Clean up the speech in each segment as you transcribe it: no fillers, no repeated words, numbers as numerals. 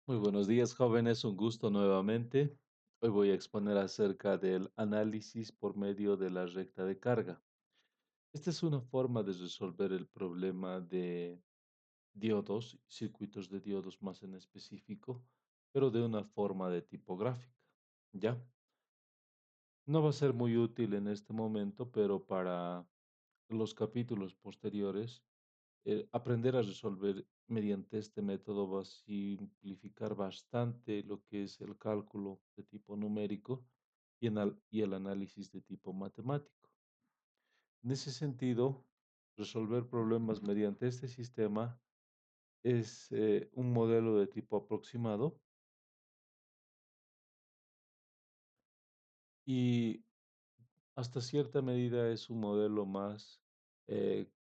Muy buenos días, jóvenes. Un gusto nuevamente. Hoy voy a exponer acerca del análisis por medio de la recta de carga. Esta es una forma de resolver el problema de diodos, circuitos de diodos más en específico, pero de una forma de tipográfica. ¿Ya? No va a ser muy útil en este momento, pero para los capítulos posteriores aprender a resolver mediante este método va a simplificar bastante lo que es el cálculo de tipo numérico y el análisis de tipo matemático. En ese sentido, resolver problemas mediante este sistema es un modelo de tipo aproximado y hasta cierta medida es un modelo más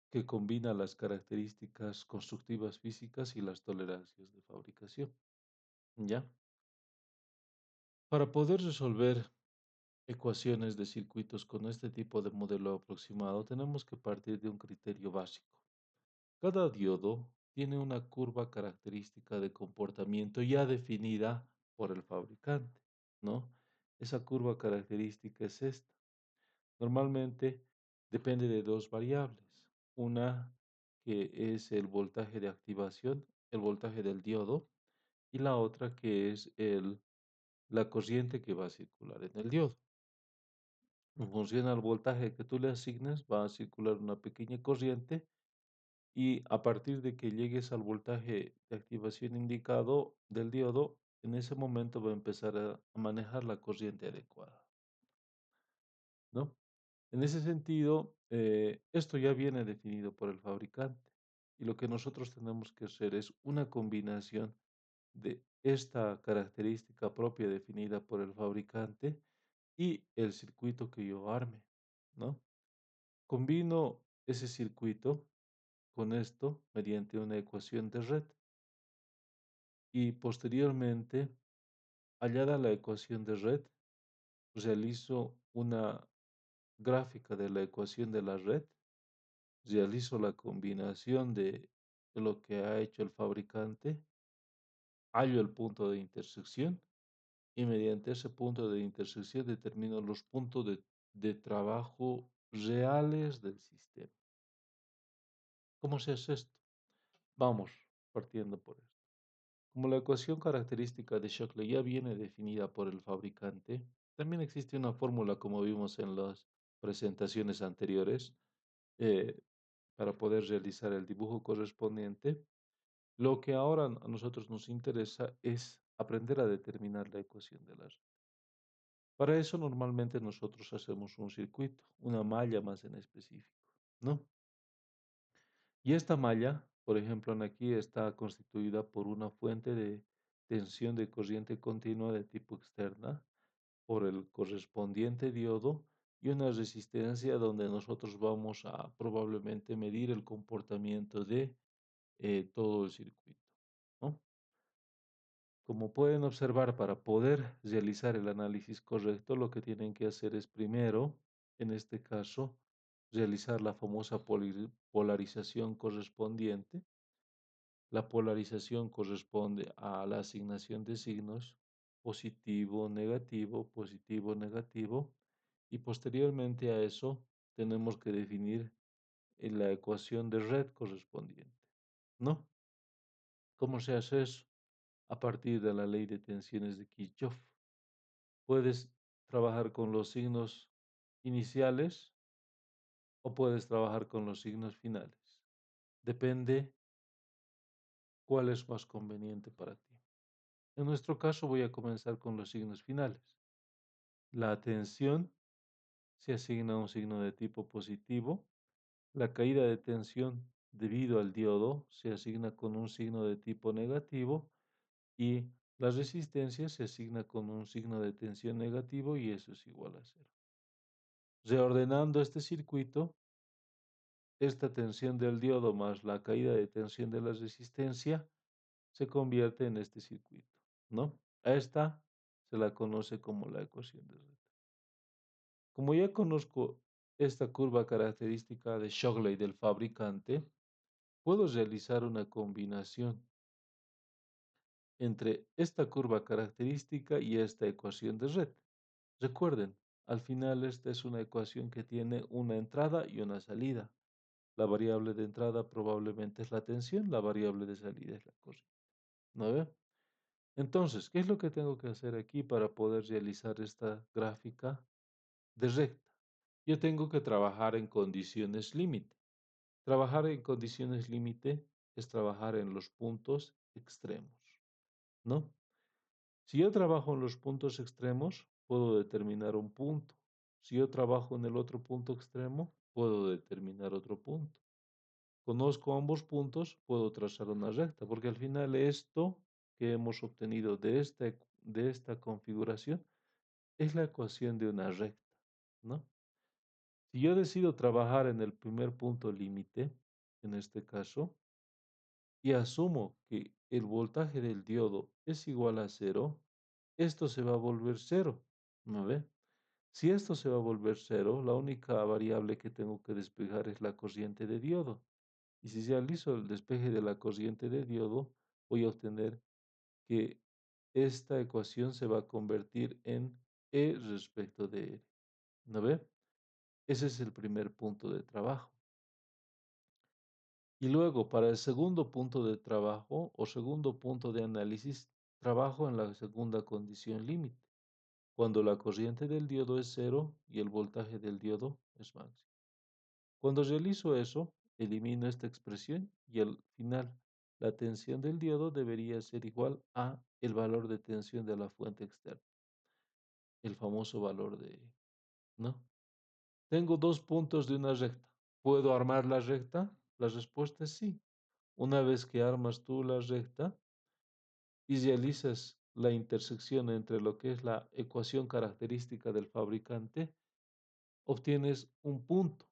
que combina las características constructivas físicas y las tolerancias de fabricación. ¿Ya? Para poder resolver ecuaciones de circuitos con este tipo de modelo aproximado, tenemos que partir de un criterio básico. Cada diodo tiene una curva característica de comportamiento ya definida por el fabricante, ¿no? Esa curva característica es esta. Normalmente depende de dos variables. Una que es el voltaje de activación, el voltaje del diodo, y la otra que es la corriente que va a circular en el diodo. En función al voltaje que tú le asignes, va a circular una pequeña corriente y a partir de que llegues al voltaje de activación indicado del diodo, en ese momento va a empezar a manejar la corriente adecuada, ¿no? En ese sentido, esto ya viene definido por el fabricante y lo que nosotros tenemos que hacer es una combinación de esta característica propia definida por el fabricante y el circuito que yo arme, ¿no? Combino ese circuito con esto mediante una ecuación de red y posteriormente, hallada la ecuación de red, realizo una gráfica de la ecuación de la red, realizo la combinación de lo que ha hecho el fabricante, hallo el punto de intersección y mediante ese punto de intersección determino los puntos de trabajo reales del sistema. ¿Cómo se hace esto? Vamos partiendo por esto. Como la ecuación característica de Shockley ya viene definida por el fabricante, también existe una fórmula como vimos en las presentaciones anteriores eh, para poder realizar el dibujo correspondiente. Lo que ahora a nosotros nos interesa es aprender a determinar la ecuación de la red. Para eso normalmente nosotros hacemos un circuito, una malla más en específico, ¿no? Y esta malla, por ejemplo, en aquí está constituida por una fuente de tensión de corriente continua de tipo externa, por el correspondiente diodo y una resistencia donde nosotros vamos a probablemente medir el comportamiento de todo el circuito, ¿no? Como pueden observar, para poder realizar el análisis correcto, lo que tienen que hacer es primero, en este caso, realizar la famosa polarización correspondiente. La polarización corresponde a la asignación de signos positivo, negativo, y posteriormente a eso tenemos que definir la ecuación de red correspondiente, ¿no? ¿Cómo se hace eso? A partir de la ley de tensiones de Kirchhoff. Puedes trabajar con los signos iniciales o puedes trabajar con los signos finales. Depende cuál es más conveniente para ti. En nuestro caso voy a comenzar con los signos finales. La tensión se asigna a un signo de tipo positivo. La caída de tensión debido al diodo se asigna con un signo de tipo negativo y la resistencia se asigna con un signo de tensión negativo y eso es igual a cero. Reordenando este circuito, esta tensión del diodo más la caída de tensión de la resistencia se convierte en este circuito, ¿no? A esta se la conoce como la ecuación de red. Como ya conozco esta curva característica de Shockley del fabricante, puedo realizar una combinación entre esta curva característica y esta ecuación de red. Recuerden, al final esta es una ecuación que tiene una entrada y una salida. La variable de entrada probablemente es la tensión, la variable de salida es la corriente. ¿No ve? Entonces, ¿qué es lo que tengo que hacer aquí para poder realizar esta gráfica de recta? Yo tengo que trabajar en condiciones límite. Trabajar en condiciones límite es trabajar en los puntos extremos, ¿no? Si yo trabajo en los puntos extremos, puedo determinar un punto. Si yo trabajo en el otro punto extremo, puedo determinar otro punto. Conozco ambos puntos, puedo trazar una recta, porque al final esto que hemos obtenido de esta configuración es la ecuación de una recta, ¿no? Si yo decido trabajar en el primer punto límite, en este caso, y asumo que el voltaje del diodo es igual a cero, esto se va a volver cero, ¿no ve? Si esto se va a volver cero, la única variable que tengo que despejar es la corriente de diodo. Y si realizo el despeje de la corriente de diodo, voy a obtener que esta ecuación se va a convertir en E respecto de R. ¿No ve? Ese es el primer punto de trabajo. Y luego, para el segundo punto de trabajo o segundo punto de análisis, trabajo en la segunda condición límite, cuando la corriente del diodo es cero y el voltaje del diodo es máximo. Cuando realizo eso, elimino esta expresión y al final la tensión del diodo debería ser igual a el valor de tensión de la fuente externa, el famoso valor de E, ¿no? Tengo dos puntos de una recta. ¿Puedo armar la recta? La respuesta es sí. Una vez que armas tú la recta y realizas la intersección entre lo que es la ecuación característica del fabricante, obtienes un punto.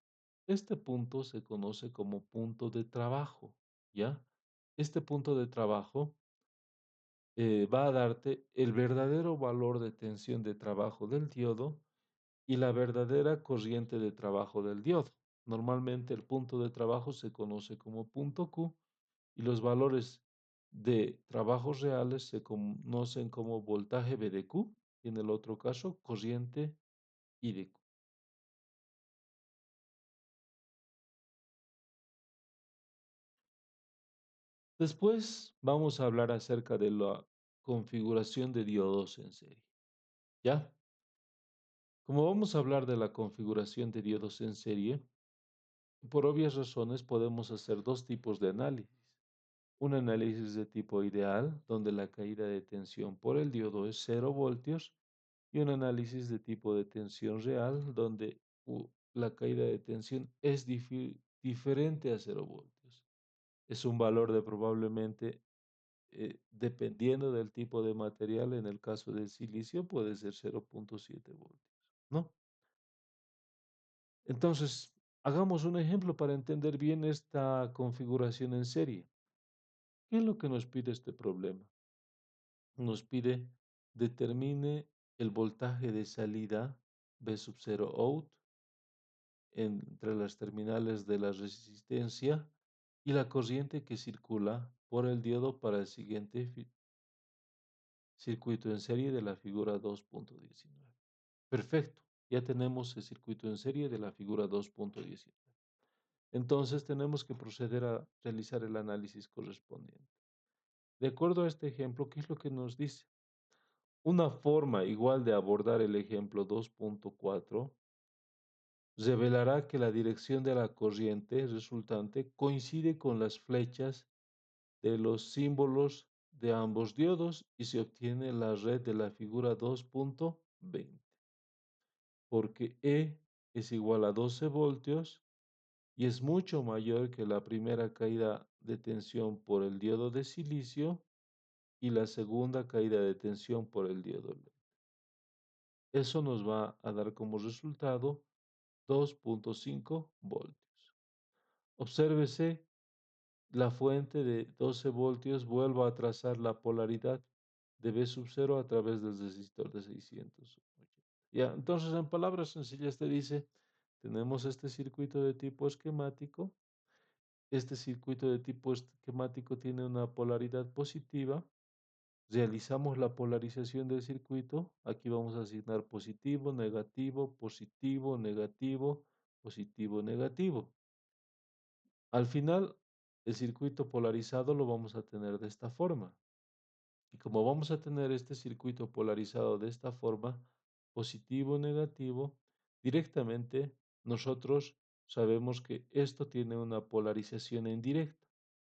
Este punto se conoce como punto de trabajo, ¿ya? Este punto de trabajo va a darte el verdadero valor de tensión de trabajo del diodo y la verdadera corriente de trabajo del diodo. Normalmente el punto de trabajo se conoce como punto Q y los valores de trabajos reales se conocen como voltaje V de Q y en el otro caso corriente I de Q. Después vamos a hablar acerca de la configuración de diodos en serie, ¿ya? Como vamos a hablar de la configuración de diodos en serie, por obvias razones podemos hacer dos tipos de análisis. Un análisis de tipo ideal, donde la caída de tensión por el diodo es 0 voltios, y un análisis de tipo de tensión real, donde la caída de tensión es diferente a 0 voltios. Es un valor de probablemente dependiendo del tipo de material, en el caso del silicio puede ser 0,7 voltios, ¿no? Entonces, hagamos un ejemplo para entender bien esta configuración en serie. ¿Qué es lo que nos pide este problema? Nos pide determine el voltaje de salida V sub 0 out entre las terminales de la resistencia y la corriente que circula por el diodo para el siguiente circuito en serie de la figura 2.19. Perfecto, ya tenemos el circuito en serie de la figura 2.19. Entonces tenemos que proceder a realizar el análisis correspondiente. De acuerdo a este ejemplo, ¿qué es lo que nos dice? Una forma igual de abordar el ejemplo 2.4 revelará que la dirección de la corriente resultante coincide con las flechas de los símbolos de ambos diodos y se obtiene la red de la figura 2.20, porque E es igual a 12 voltios y es mucho mayor que la primera caída de tensión por el diodo de silicio y la segunda caída de tensión por el diodo LED. Eso nos va a dar como resultado 2.5 voltios. Obsérvese la fuente de 12 voltios vuelva a trazar la polaridad de V sub 0 a través del resistor de 680. Ya, entonces en palabras sencillas te dice, tenemos este circuito de tipo esquemático. Este circuito de tipo esquemático tiene una polaridad positiva Realizamos la polarización del circuito. Aquí vamos a asignar positivo, negativo, positivo, negativo, positivo, negativo. Al final, el circuito polarizado lo vamos a tener de esta forma. Y como vamos a tener este circuito polarizado de esta forma, positivo, negativo, directamente nosotros sabemos que esto tiene una polarización en directo.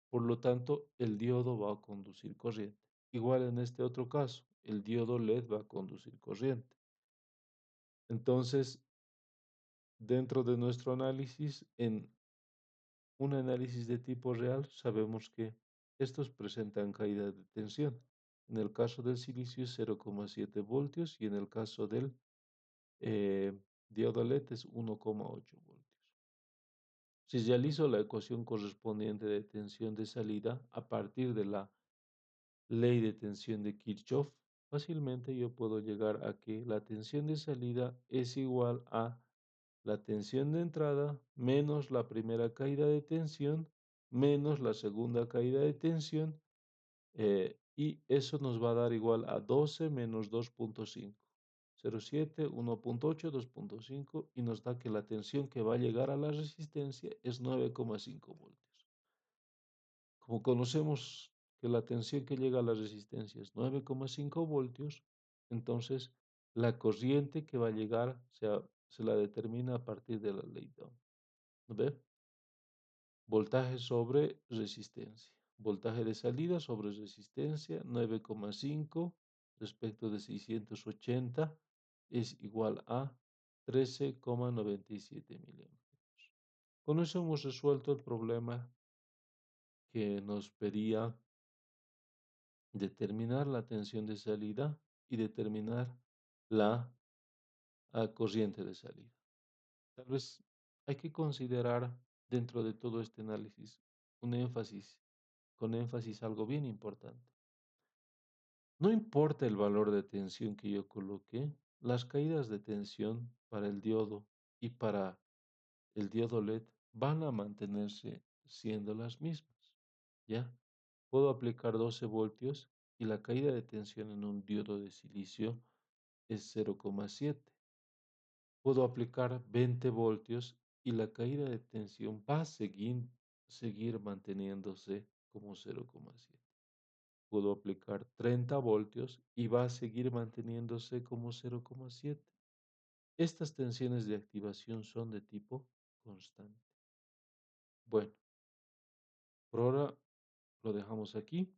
Por lo tanto, el diodo va a conducir corriente. Igual en este otro caso, el diodo LED va a conducir corriente. Entonces, dentro de nuestro análisis, en un análisis de tipo real, sabemos que estos presentan caída de tensión. En el caso del silicio es 0,7 voltios y en el caso del eh, diodo LED es 1,8 voltios. Si realizo la ecuación correspondiente de tensión de salida a partir de la ley de tensión de Kirchhoff, fácilmente yo puedo llegar a que la tensión de salida es igual a la tensión de entrada menos la primera caída de tensión menos la segunda caída de tensión y eso nos va a dar igual a 12 menos 2,5. 0,7, 1,8, 2,5 y nos da que la tensión que va a llegar a la resistencia es 9,5 voltios. Como conocemos que la tensión que llega a la resistencia es 9,5 voltios, entonces la corriente que va a llegar se la determina a partir de la ley de Ohm. ¿No ve? Voltaje sobre resistencia. Voltaje de salida sobre resistencia 9,5 respecto de 680 es igual a 13,97 miliamperes. Con eso hemos resuelto el problema que nos pedía determinar la tensión de salida y determinar la corriente de salida. Tal vez hay que considerar dentro de todo este análisis un énfasis, con énfasis algo bien importante. No importa el valor de tensión que yo coloque, las caídas de tensión para el diodo y para el diodo LED van a mantenerse siendo las mismas. ¿Ya? Puedo aplicar 12 voltios y la caída de tensión en un diodo de silicio es 0,7. Puedo aplicar 20 voltios y la caída de tensión va a seguir manteniéndose como 0,7. Puedo aplicar 30 voltios y va a seguir manteniéndose como 0,7. Estas tensiones de activación son de tipo constante. Bueno, por ahora lo dejamos aquí.